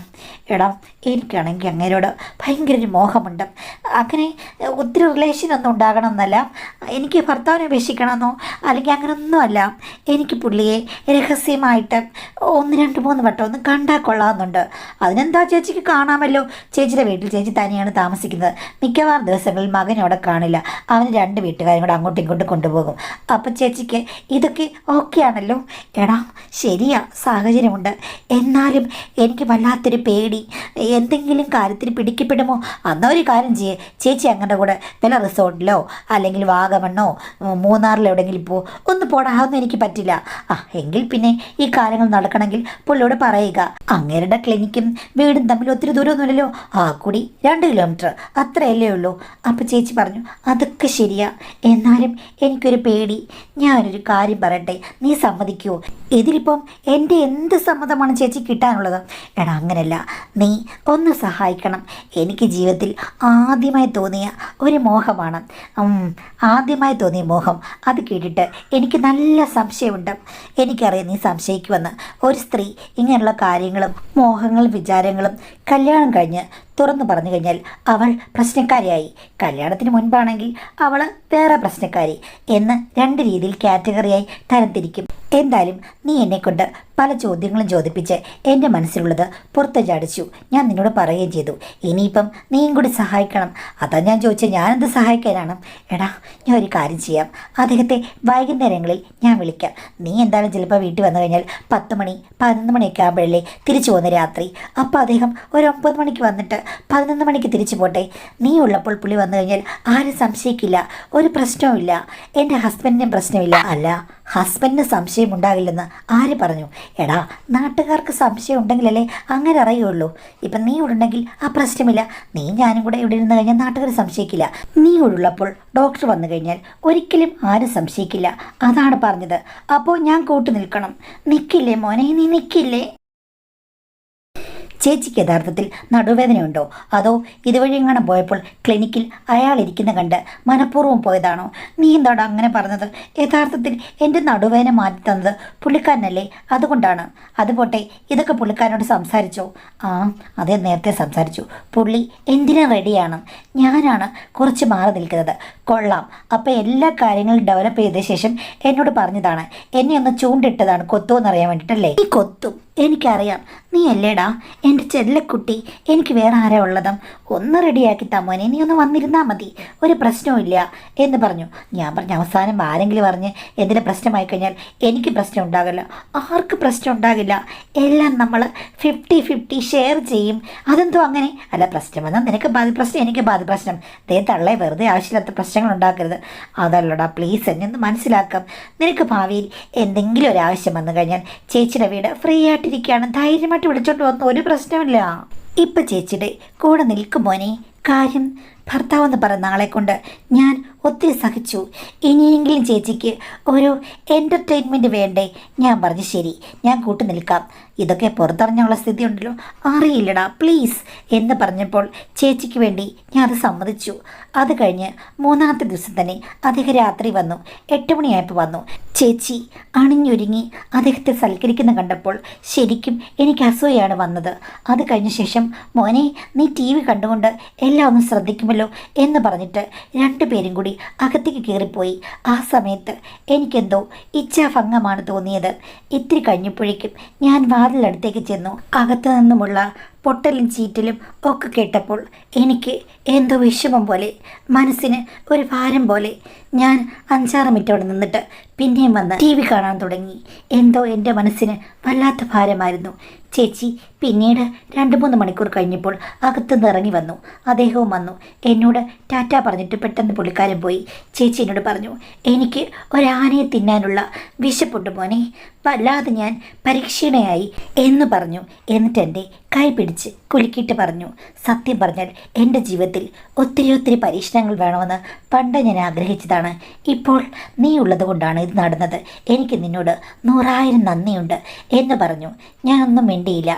എടാ, എനിക്കാണെങ്കിൽ അങ്ങേരോട് ഭയങ്കര ഒരു മോഹമുണ്ട്. അങ്ങനെ ഒത്തിരി റിലേഷനൊന്നും ഉണ്ടാകണമെന്നല്ല, എനിക്ക് ഭർത്താവിനെ ഉപേക്ഷിക്കണമെന്നോ അല്ലെങ്കിൽ അങ്ങനെയൊന്നുമല്ല. എനിക്ക് പുള്ളിയെ രഹസ്യമായിട്ട് 1-2-3 വട്ടം ഒന്ന് കണ്ടാൽ കൊള്ളാമെന്നുണ്ട്. അതിനെന്താ, ചേച്ചിക്ക് കാണാമല്ലോ. ചേച്ചിയുടെ വീട്ടിൽ ചേച്ചി തനിയാണ് താമസിക്കുന്നത്. മിക്കവാറും ദിവസങ്ങളിൽ മകനോടെ കാണില്ല. അവന് 2 വീട്ടുകാരും കൂടെ അങ്ങോട്ടും ഇങ്ങോട്ടും കൊണ്ടുപോകും. അപ്പം ചേച്ചിക്ക് ഇതൊക്കെ ഓക്കെ ആണല്ലോ. എടാ ശരിയാ, സാഹചര്യമുണ്ട്. എന്നാലും എനിക്ക് വല്ലാത്തൊരു പേടി, എന്തെങ്കിലും കാര്യത്തിന് പിടിക്കപ്പെടുമോ? ഒരു കാര്യം ചെയ്യേ, ചേച്ചി അങ്ങയുടെ കൂടെ വല്ല റിസോർട്ടിലോ അല്ലെങ്കിൽ വാഗമണ്ണോ മൂന്നാറിലോ എവിടെയെങ്കിലും ഒന്ന് പോടാതൊന്നും എനിക്ക് പറ്റില്ല. എങ്കിൽ പിന്നെ ഈ കാര്യങ്ങൾ നടക്കണമെങ്കിൽ പുള്ളിയോട് പറയുക. അങ്ങേരുടെ ക്ലിനിക്കും വീടും തമ്മിൽ ഒത്തിരി ദൂരമൊന്നുമില്ലല്ലോ, ആ കൂടി 2 കിലോമീറ്റർ അത്രയല്ലേ ഉള്ളൂ. അപ്പം ചേച്ചി പറഞ്ഞു അതൊക്കെ ശരിയാ, എന്നാലും എനിക്കൊരു പേടി. ഞാനൊരു കാര്യം പറയട്ടെ, നീ സമ്മതിക്കുമോ? ഇതിലിപ്പം എൻ്റെ എന്ത് സമ്മതമാണ് ചേച്ചി കിട്ടാനുള്ളത്? എടാ അങ്ങനല്ല, നീ ഒന്ന് സഹായിക്കണം. എനിക്ക് ജീവിതത്തിൽ ആദ്യമായി തോന്നിയ ഒരു മോഹമാണ്, ആദ്യമായി തോന്നിയ മോഹം. അത് കേട്ടിട്ട് എനിക്ക് നല്ല സംശയമുണ്ട്. എനിക്കറിയാം നീ സംശയിക്കുമെന്ന്. ഒരു സ്ത്രീ ഇങ്ങനെയുള്ള കാര്യങ്ങളും മോഹങ്ങളും വിചാരങ്ങളും കല്യാണം കഴിഞ്ഞ് തുറന്നു പറഞ്ഞു കഴിഞ്ഞാൽ അവൾ പ്രശ്നക്കാരിയായി. കല്യാണത്തിന് മുൻപാണെങ്കിൽ അവൾ വേറെ പ്രശ്നക്കാരി എന്ന് 2 രീതിയിൽ കാറ്റഗറിയായി തരംതിരിക്കും. എന്തായാലും നീ എന്നെക്കൊണ്ട് പല ചോദ്യങ്ങളും ചോദിപ്പിച്ച് എൻ്റെ മനസ്സിലുള്ളത് പുറത്ത് ചാടിച്ചു. ഞാൻ നിന്നോട് പറയുകയും ചെയ്തു. ഇനിയിപ്പം നീയും കൂടി സഹായിക്കണം. അതാ ഞാൻ ചോദിച്ചത്, ഞാനെന്ത് സഹായിക്കാനാണ്? എടാ ഞാൻ ഒരു കാര്യം ചെയ്യാം, അദ്ദേഹത്തെ വൈകുന്നേരങ്ങളിൽ ഞാൻ വിളിക്കാം. നീ എന്തായാലും ചിലപ്പോൾ വീട്ടിൽ വന്നു കഴിഞ്ഞാൽ 10 മണി 11 മണിയൊക്കെ ആകുമ്പോഴല്ലേ തിരിച്ചു പോകുന്ന രാത്രി. അപ്പോൾ അദ്ദേഹം ഒരു 9 മണിക്ക് വന്നിട്ട് 11 മണിക്ക് തിരിച്ചു പോട്ടെ. നീ ഉള്ളപ്പോൾ പുള്ളി വന്നു കഴിഞ്ഞാൽ ആരും സംശയിക്കില്ല, ഒരു പ്രശ്നവുമില്ല. എൻ്റെ ഹസ്ബൻഡിനും പ്രശ്നമില്ല. അല്ല, ഹസ്ബൻഡിന് സംശയം ഉണ്ടാകില്ലെന്ന് ആര് പറഞ്ഞു? എടാ നാട്ടുകാർക്ക് സംശയം ഉണ്ടെങ്കിലല്ലേ അങ്ങനെ അറിയുള്ളൂ. ഇപ്പം നീ ഇവിടെ ഉണ്ടെങ്കിൽ ആ പ്രശ്നമില്ല. നീ ഞാനും കൂടെ ഇവിടെ ഇരുന്ന് കഴിഞ്ഞാൽ നാട്ടുകാർ സംശയിക്കില്ല. നീ ഇവിടെ ഉള്ളപ്പോൾ ഡോക്ടർ വന്നു കഴിഞ്ഞാൽ ഒരിക്കലും ആരും സംശയിക്കില്ല. അതാണ് പറഞ്ഞത്. അപ്പോൾ ഞാൻ കൂട്ടു നിൽക്കണം. നിൽക്കില്ലേ മോനെ, നീ നിൽക്കില്ലേ? ചേച്ചിക്ക് യഥാർത്ഥത്തിൽ നടുവേദനയുണ്ടോ, അതോ ഇതുവഴി എങ്ങനെ പോയപ്പോൾ ക്ലിനിക്കിൽ അയാൾ ഇരിക്കുന്ന കണ്ട് മനഃപൂർവ്വം പോയതാണോ? നീ എന്താണ് അങ്ങനെ പറഞ്ഞത്? യഥാർത്ഥത്തിൽ എൻ്റെ നടുവേദന മാറ്റി തന്നത് പുള്ളിക്കാരനല്ലേ, അതുകൊണ്ടാണ്. അതുപോട്ടെ, ഇതൊക്കെ പുള്ളിക്കാരനോട് സംസാരിച്ചോ? ആ അതേ, നേരത്തെ സംസാരിച്ചു. പുള്ളി എന്തിനും റെഡിയാണ്. ഞാനാണ് കുറച്ച് മാറി നിൽക്കുന്നത്. കൊള്ളാം. അപ്പോൾ എല്ലാ കാര്യങ്ങളും ഡെവലപ്പ് ചെയ്ത ശേഷം എന്നോട് പറഞ്ഞതാണ്, എന്നെ ഒന്ന് ചൂണ്ടിട്ടതാണ് കൊത്തുമെന്നറിയാൻ വേണ്ടിയിട്ടല്ലേ? നീ കൊത്തും, എനിക്കറിയാം. നീ അല്ലേടാ എൻ്റെ ചെല്ലക്കുട്ടി. എനിക്ക് വേറെ ആരാ ഉള്ളതും? ഒന്ന് റെഡിയാക്കി തമ്മോനെ, നീ ഒന്ന് വന്നിരുന്നാൽ മതി, ഒരു പ്രശ്നവുമില്ല എന്ന് പറഞ്ഞു. ഞാൻ പറഞ്ഞു അവസാനം ആരെങ്കിലും പറഞ്ഞ് എന്തിനും പ്രശ്നമായി കഴിഞ്ഞാൽ എനിക്ക് പ്രശ്നം ഉണ്ടാകില്ല. ആർക്ക് പ്രശ്നം ഉണ്ടാകില്ല? എല്ലാം നമ്മൾ 50-50 ഷെയർ ചെയ്യും. അതെന്തോ അങ്ങനെ? അല്ല, പ്രശ്നം വന്നാൽ നിനക്ക് ബാധി പ്രശ്നം, എനിക്ക് ബാധി പ്രശ്നം. തള്ളേ വെറുതെ ആവശ്യമില്ലാത്ത പ്രശ്നങ്ങൾ ഉണ്ടാക്കരുത്. അതല്ലടാ, പ്ലീസ് എന്നെ ഒന്ന് മനസ്സിലാക്കാം. നിനക്ക് ഭാവിയിൽ എന്തെങ്കിലും ഒരു ആവശ്യം വന്നു കഴിഞ്ഞാൽ ചേച്ചിയുടെ വീട് ഫ്രീ ആയിട്ടിരിക്കുകയാണ്, ധൈര്യമായിട്ട് വിളിച്ചോണ്ട് വന്നു, ഒരു പ്രശ്നമില്ല. ഇപ്പം ചേച്ചിയുടെ കൂടെ നിൽക്കും മോനെ. കാര്യം ഭർത്താവെന്ന് പറയുന്ന ആളെ കൊണ്ട് ഞാൻ ഒത്തിരി സഹിച്ചു. ഇനിയെങ്കിലും ചേച്ചിക്ക് ഒരു എൻ്റർടൈൻമെൻറ്റ് വേണ്ടേ? ഞാൻ പറഞ്ഞു ശരി, ഞാൻ കൂട്ടു നിൽക്കാം. ഇതൊക്കെ പുറത്തറിഞ്ഞുള്ള സ്ഥിതി ഉണ്ടല്ലോ, അറിയില്ലടാ പ്ലീസ് എന്ന് പറഞ്ഞപ്പോൾ ചേച്ചിക്ക് വേണ്ടി ഞാൻ അത് സമ്മതിച്ചു. അത് കഴിഞ്ഞ് 3-ാമത്തെ ദിവസം തന്നെ അദ്ദേഹം രാത്രി വന്നു. 8 മണിയായപ്പോൾ വന്നു. ചേച്ചി അണിഞ്ഞൊരുങ്ങി അദ്ദേഹത്തെ സൽക്കരിക്കുന്ന കണ്ടപ്പോൾ ശരിക്കും എനിക്ക് അസൂയാണ് വന്നത്. അത് കഴിഞ്ഞ ശേഷം മോനെ നീ TV കണ്ടുകൊണ്ട് എല്ലാം ഒന്ന് ശ്രദ്ധിക്കുമല്ലോ എന്ന് പറഞ്ഞിട്ട് 2 പേരും കൂടി അകത്തേക്ക് കയറിപ്പോയി. ആ സമയത്ത് എനിക്കെന്തോ ഇച്ഛാഭംഗമാണ് തോന്നിയത്. ഇത്തിരി കഴിഞ്ഞപ്പോഴേക്കും ഞാൻ വാതിലടുത്തേക്ക് ചെന്നു. അകത്തു നിന്നുമുള്ള പൊട്ടലും ചീറ്റലും ഒക്കെ കേട്ടപ്പോൾ എനിക്ക് എന്തോ വിഷമം പോലെ, മനസ്സിന് ഒരു ഭാരം പോലെ. ഞാൻ 5-6 മിനിറ്റ് അവിടെ നിന്നിട്ട് പിന്നെയും വന്ന് TV കാണാൻ തുടങ്ങി. എന്തോ എൻ്റെ മനസ്സിന് വല്ലാത്ത ഭാരമായിരുന്നു. ചേച്ചി പിന്നീട് 2-3 മണിക്കൂർ കഴിഞ്ഞപ്പോൾ അകത്തുനിന്ന് ഇറങ്ങി വന്നു. അദ്ദേഹവും വന്നു. എന്നോട് ടാറ്റ പറഞ്ഞിട്ട് പെട്ടെന്ന് പുള്ളിക്കാരൻ പോയി. ചേച്ചി എന്നോട് പറഞ്ഞു, എനിക്ക് ഒരാനയെ തിന്നാനുള്ള വിശപ്പുണ്ട് മോനെ, വല്ലാതെ ഞാൻ പരീക്ഷീണയായി എന്ന് പറഞ്ഞു. എന്നിട്ട് എൻ്റെ കൈ പിടിച്ച് കുലുക്കിയിട്ട് പറഞ്ഞു, സത്യം പറഞ്ഞാൽ എൻ്റെ ജീവിതത്തിൽ ഒത്തിരി പരീക്ഷണങ്ങൾ വേണമെന്ന് പണ്ട് ഞാൻ ആഗ്രഹിച്ചതാണ്. ഇപ്പോൾ നീ ഉള്ളത് കൊണ്ടാണ് ഇത് നടന്നത്. എനിക്ക് നിന്നോട് 100,000 നന്ദിയുണ്ട് എന്ന് പറഞ്ഞു. ഞാനൊന്നും മിണ്ടിയില്ല.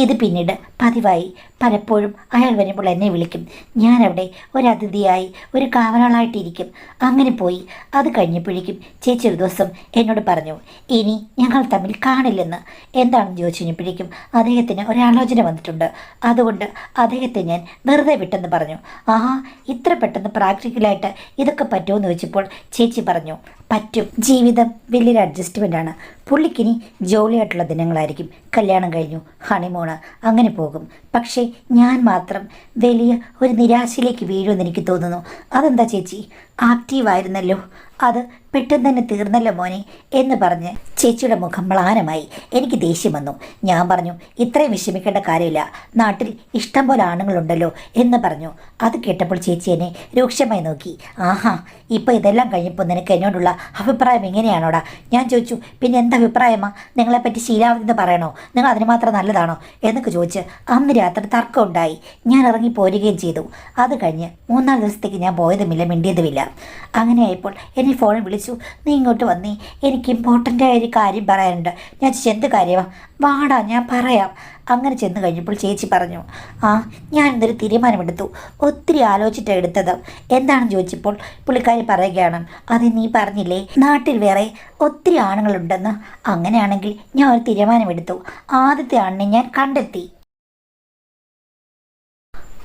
ഇത് പിന്നീട് പതിവായി. പലപ്പോഴും അയാൾ വരുമ്പോൾ എന്നെ വിളിക്കും. ഞാനവിടെ ഒരു അതിഥിയായി, ഒരു കാവലാളായിട്ടിരിക്കും. അങ്ങനെ പോയി. അത് കഴിഞ്ഞപ്പോഴേക്കും ചേച്ചി ഒരു ദിവസം എന്നോട് പറഞ്ഞു, ഇനി ഞങ്ങൾ തമ്മിൽ കാണില്ലെന്ന്. എന്താണെന്ന് ചോദിച്ചു കഴിഞ്ഞപ്പോഴേക്കും അദ്ദേഹത്തിന് ഒരാലോചന വന്നിട്ടുണ്ട്, അതുകൊണ്ട് അദ്ദേഹത്തെ ഞാൻ വെറുതെ വിട്ടെന്ന് പറഞ്ഞു. ആഹാ, ഇത്ര പെട്ടെന്ന് പ്രാക്ടിക്കലായിട്ട് ഇതൊക്കെ പറ്റുമോ എന്ന് ചോദിച്ചപ്പോൾ ചേച്ചി പറഞ്ഞു, പറ്റും. ജീവിതം വലിയൊരു അഡ്ജസ്റ്റ്മെൻ്റാണ്. പുള്ളിക്കിനി ജോലിയായിട്ടുള്ള ദിനങ്ങളായിരിക്കും. കല്യാണം കഴിഞ്ഞു, ഹണിമൂണ്, അങ്ങനെ പോകും. പക്ഷേ ഞാൻ മാത്രം വലിയ ഒരു നിരാശയിലേക്ക് വീഴുമെന്ന് എനിക്ക് തോന്നുന്നു. അതെന്താ ചേച്ചി, ആക്റ്റീവായിരുന്നല്ലോ, അത് പെട്ടെന്ന് തന്നെ തീർന്നല്ലോ മോനെ എന്ന് പറഞ്ഞ് ചേച്ചിയുടെ മുഖം മ്ലാനമായി. എനിക്ക് ദേഷ്യം വന്നു. ഞാൻ പറഞ്ഞു, ഇത്രയും വിഷമിക്കേണ്ട കാര്യമില്ല, നാട്ടിൽ ഇഷ്ടം പോലെ ആണുങ്ങളുണ്ടല്ലോ എന്ന് പറഞ്ഞു. അത് കേട്ടപ്പോൾ ചേച്ചി എന്നെ രൂക്ഷമായി നോക്കി. ആഹാ, ഇപ്പോൾ ഇതെല്ലാം കഴിഞ്ഞപ്പോൾ നിനക്ക് എന്നോടുള്ള അഭിപ്രായം എങ്ങനെയാണോടാ? ഞാൻ ചോദിച്ചു, പിന്നെ എന്താ അഭിപ്രായമാ? നിങ്ങളെപ്പറ്റി ശീലാവതി എന്ന് പറയണോ? നിങ്ങൾ അതിന് മാത്രം നല്ലതാണോ എന്നൊക്കെ ചോദിച്ച് അന്ന് രാത്രി തർക്കം ഉണ്ടായി. ഞാൻ ഇറങ്ങി പോരുകയും ചെയ്തു. അത് കഴിഞ്ഞ് 3-4 ദിവസത്തേക്ക് ഞാൻ പോയതുമില്ല, മിണ്ടിയതുമില്ല. അങ്ങനെയായപ്പോൾ എന്നെ ഫോണിൽ വിളിച്ചു. നീ ഇങ്ങോട്ട് വന്നേ, എനിക്ക് ഇമ്പോർട്ടൻ്റായ ഒരു കാര്യം പറയാനുണ്ട്. ഞാൻ എന്ത് കാര്യമാണ്? വാടാ, ഞാൻ പറയാം. അങ്ങനെ ചെന്ന് കഴിഞ്ഞപ്പോൾ ചേച്ചി പറഞ്ഞു, ഞാൻ ഇന്നൊരു തീരുമാനമെടുത്തു. ഒത്തിരി ആലോചിച്ചിട്ടാണ് എടുത്തത്. എന്താണെന്ന് ചോദിച്ചപ്പോൾ പുള്ളിക്കാരി പറയുകയാണ്, അത് നീ പറഞ്ഞില്ലേ നാട്ടിൽ വേറെ ഒത്തിരി ആണുങ്ങളുണ്ടെന്ന്. അങ്ങനെയാണെങ്കിൽ ഞാൻ ഒരു തീരുമാനമെടുത്തു. ആദ്യത്തെ ആണിനെ ഞാൻ കണ്ടെത്തി.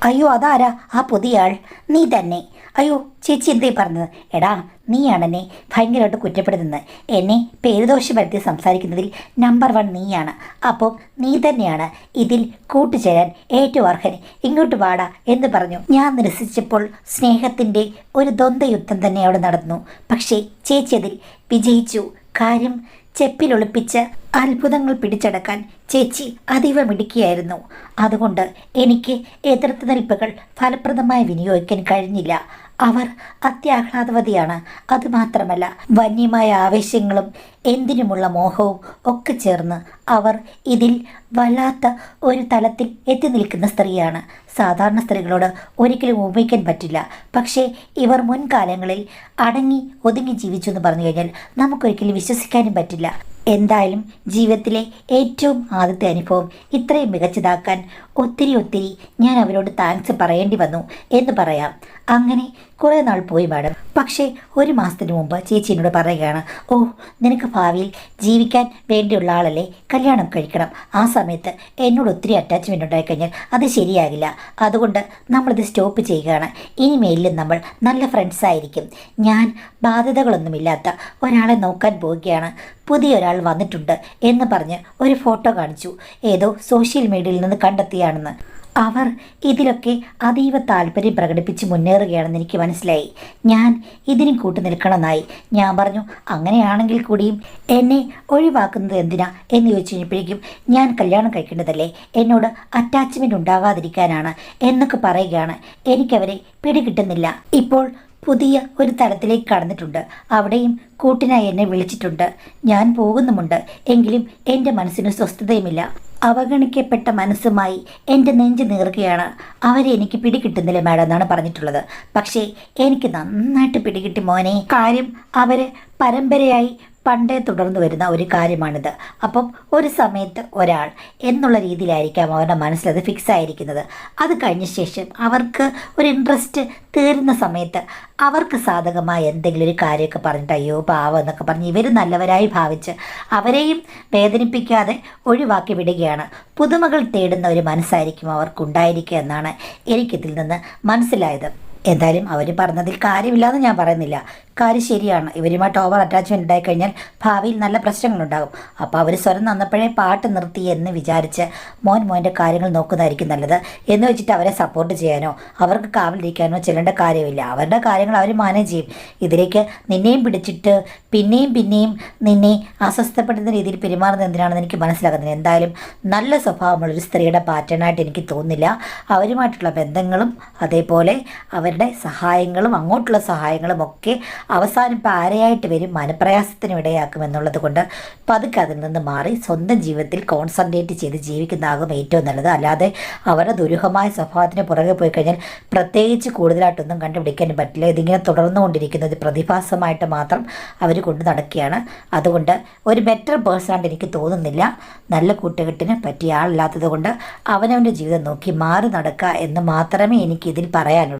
അയ്യോ, അതാരാ ആ പുതിയ ആൾ? നീ തന്നെ. അയ്യോ ചേച്ചി എന്തേ പറഞ്ഞത്? എടാ, നീയാണെന്നെ ഭയങ്കരമായിട്ട് കുറ്റപ്പെടുത്തുന്നത്. എന്നെ പേരുദോഷം വരുത്തി സംസാരിക്കുന്നതിൽ നമ്പർ 1 നീയാണ്. അപ്പോൾ നീ തന്നെയാണ് ഇതിൽ കൂട്ടുചേരാൻ ഏറ്റവും അർഹൻ. ഇങ്ങോട്ട് വാടാ എന്ന് പറഞ്ഞു. ഞാൻ നിരസിച്ചപ്പോൾ സ്നേഹത്തിൻ്റെ ഒരു ദ്വന്ദ്വയുദ്ധം തന്നെ അവിടെ നടന്നു. പക്ഷേ ചേച്ചി അതിൽ വിജയിച്ചു. കാര്യം ചെപ്പിലൊളിപ്പിച്ച് അത്ഭുതങ്ങൾ പിടിച്ചടക്കാൻ ചേച്ചി അതീവ മിടുക്കിയായിരുന്നു. അതുകൊണ്ട് എനിക്ക് എതിർത്ത് നിൽപ്പുകൾ ഫലപ്രദമായി വിനിയോഗിക്കാൻ കഴിഞ്ഞില്ല. അവർ അത്യാഹ്ലാദവതിയാണ്. അതുമാത്രമല്ല, വന്യമായ ആവേശങ്ങളും എന്തിനുമുള്ള മോഹവും ഒക്കെ ചേർന്ന് അവർ ഇതിൽ വല്ലാത്ത ഒരു തലത്തിൽ എത്തി നിൽക്കുന്ന സ്ത്രീയാണ്. സാധാരണ സ്ത്രീകളോട് ഒരിക്കലും ഉപയോഗിക്കാൻ പറ്റില്ല. പക്ഷേ ഇവർ മുൻകാലങ്ങളിൽ അടങ്ങി ഒതുങ്ങി ജീവിച്ചു എന്ന് പറഞ്ഞു കഴിഞ്ഞാൽ നമുക്കൊരിക്കലും വിശ്വസിക്കാനും പറ്റില്ല. എന്തായാലും ജീവിതത്തിലെ ഏറ്റവും ആദ്യത്തെ അനുഭവം ഇത്രയും മികച്ചതാക്കാൻ ഒത്തിരി ഞാൻ അവരോട് താങ്ക്സ് പറയേണ്ടി വന്നു എന്ന് പറയാം. അങ്ങനെ കുറേ നാൾ പോയി മാഡം. പക്ഷേ 1 മാസത്തിന് മുമ്പ് ചേച്ചി എന്നോട് പറയുകയാണ്, നിനക്ക് ഭാവിയിൽ ജീവിക്കാൻ വേണ്ടിയുള്ള ആളല്ലേ, കല്യാണം കഴിക്കണം. ആ സമയത്ത് എന്നോട് ഒത്തിരി അറ്റാച്ച്മെൻറ്റ് ഉണ്ടായിക്കഴിഞ്ഞാൽ അത് ശരിയാകില്ല. അതുകൊണ്ട് നമ്മളിത് സ്റ്റോപ്പ് ചെയ്യുകയാണ്. ഇനിമേലിലും നമ്മൾ നല്ല ഫ്രണ്ട്സ് ആയിരിക്കും. ഞാൻ ബാധ്യതകളൊന്നുമില്ലാത്ത ഒരാളെ നോക്കാൻ പോവുകയാണ്. പുതിയൊരാൾ വന്നിട്ടുണ്ട് എന്ന് പറഞ്ഞ് ഒരു ഫോട്ടോ കാണിച്ചു. ഏതോ സോഷ്യൽ മീഡിയയിൽ നിന്ന് കണ്ടെത്തിയാണെന്ന്. അവർ ഇതിലൊക്കെ അതീവ താല്പര്യം പ്രകടിപ്പിച്ച് മുന്നേറുകയാണെന്ന് എനിക്ക് മനസ്സിലായി. ഞാൻ ഇതിന് കൂട്ടു നിൽക്കണമെന്നായി. ഞാൻ പറഞ്ഞു, അങ്ങനെയാണെങ്കിൽ കൂടിയും എന്നെ ഒഴിവാക്കുന്നത് എന്തിനാ എന്ന് ചോദിച്ചു കഴിഞ്ഞപ്പോഴേക്കും ഞാൻ കല്യാണം കഴിക്കേണ്ടതല്ലേ, എന്നോട് അറ്റാച്ച്മെൻറ്റ് ഉണ്ടാകാതിരിക്കാനാണ് എന്നൊക്കെ പറയുകയാണ്. എനിക്കവരെ പിടികിട്ടുന്നില്ല. ഇപ്പോൾ പുതിയ ഒരു തലത്തിലേക്ക് കടന്നിട്ടുണ്ട്. അവിടെയും കൂട്ടിനായി എന്നെ വിളിച്ചിട്ടുണ്ട്. ഞാൻ പോകുന്നുമുണ്ട്. എങ്കിലും എൻ്റെ മനസ്സിന് സ്വസ്ഥതയുമില്ല. അവഗണിക്കപ്പെട്ട മനസ്സുമായി എൻ്റെ നെഞ്ച് നീറുകയാണ്. അവരെ എനിക്ക് പിടികിട്ടുന്നില്ല മാഡം എന്നാണ് പറഞ്ഞിട്ടുള്ളത്. പക്ഷേ എനിക്ക് നന്നായിട്ട് പിടികിട്ടി മോനെ. കാര്യം അവർ പരമ്പരയായി പണ്ടേ തുടർന്നു വരുന്ന ഒരു കാര്യമാണിത്. അപ്പം ഒരു സമയത്ത് ഒരാൾ എന്നുള്ള രീതിയിലായിരിക്കാം അവരുടെ മനസ്സിലത് ഫിക്സ് ആയിരിക്കുന്നത്. അത് കഴിഞ്ഞ ശേഷം അവർക്ക് ഒരു ഇൻട്രസ്റ്റ് തീരുന്ന സമയത്ത് അവർക്ക് സാധകമായ എന്തെങ്കിലും ഒരു കാര്യമൊക്കെ പറഞ്ഞിട്ട് അയ്യോ പാവം എന്നൊക്കെ പറഞ്ഞ് ഇവർ നല്ലവരായി ഭാവിച്ച് അവരെയും വേദനിപ്പിക്കാതെ ഒഴിവാക്കി വിടുകയാണ്. പുതുമകൾ തേടുന്ന ഒരു മനസ്സായിരിക്കും അവർക്കുണ്ടായിരിക്കുക എന്നാണ് എനിക്കിതിൽ നിന്ന് മനസ്സിലായത്. എന്തായാലും അവർ പറഞ്ഞതിൽ കാര്യമില്ലാന്ന് ഞാൻ പറയുന്നില്ല. കാര്യം ശരിയാണ്. ഇവരുമായിട്ട് ഓവർ അറ്റാച്ച്മെൻറ്റ് ഉണ്ടായിക്കഴിഞ്ഞാൽ ഭാവിയിൽ നല്ല പ്രശ്നങ്ങളുണ്ടാകും. അപ്പോൾ അവർ സ്വരം നന്നപ്പോഴേ പാട്ട് നിർത്തി എന്ന് വിചാരിച്ച് മോൻ്റെ കാര്യങ്ങൾ നോക്കുന്നതായിരിക്കും നല്ലത്. എന്ന് വെച്ചിട്ട് അവരെ സപ്പോർട്ട് ചെയ്യാനോ അവർക്ക് കാവലിരിക്കാനോ ചെല്ലേണ്ട കാര്യമില്ല. അവരുടെ കാര്യങ്ങൾ അവർ മാനേജ് ചെയ്യും. ഇതിലേക്ക് നിന്നെയും പിടിച്ചിട്ട് പിന്നെയും നിന്നെ അസ്വസ്ഥപ്പെടുന്ന രീതിയിൽ പെരുമാറുന്നത് എന്തിനാണെന്ന് എനിക്ക് മനസ്സിലാകുന്നില്ല. എന്തായാലും നല്ല സ്വഭാവമുള്ളൊരു സ്ത്രീയുടെ പാറ്റേണായിട്ട് എനിക്ക് തോന്നുന്നില്ല. അവരുമായിട്ടുള്ള ബന്ധങ്ങളും അതേപോലെ അവരുടെ സഹായങ്ങളും അങ്ങോട്ടുള്ള സഹായങ്ങളും ഒക്കെ അവസാനം പാരയായിട്ട് വരും, മനപ്രയാസത്തിനും ഇടയാക്കുമെന്നുള്ളത് കൊണ്ട് പതുക്കെ അതിൽ നിന്ന് മാറി സ്വന്തം ജീവിതത്തിൽ കോൺസെൻട്രേറ്റ് ചെയ്ത് ജീവിക്കുന്നതാകും ഏറ്റവും നല്ലത്. അല്ലാതെ അവരുടെ ദുരൂഹമായ സ്വഭാവത്തിന് പുറകെ പോയി കഴിഞ്ഞാൽ പ്രത്യേകിച്ച് കൂടുതലായിട്ടൊന്നും കണ്ടുപിടിക്കാനും പറ്റില്ല. ഇതിങ്ങനെ തുടർന്നുകൊണ്ടിരിക്കുന്നത് പ്രതിഭാസമായിട്ട് മാത്രം അവർ കൊണ്ട് നടക്കുകയാണ്. അതുകൊണ്ട് ഒരു ബെറ്റർ പേഴ്സണായിട്ട് എനിക്ക് തോന്നുന്നില്ല. നല്ല കൂട്ടുകെട്ടിന് പറ്റിയ ആളില്ലാത്തത് കൊണ്ട് അവനവൻ്റെ ജീവിതം നോക്കി മാറി നടക്കുക എന്ന് മാത്രമേ എനിക്കിതിൽ പറയാനുള്ളൂ.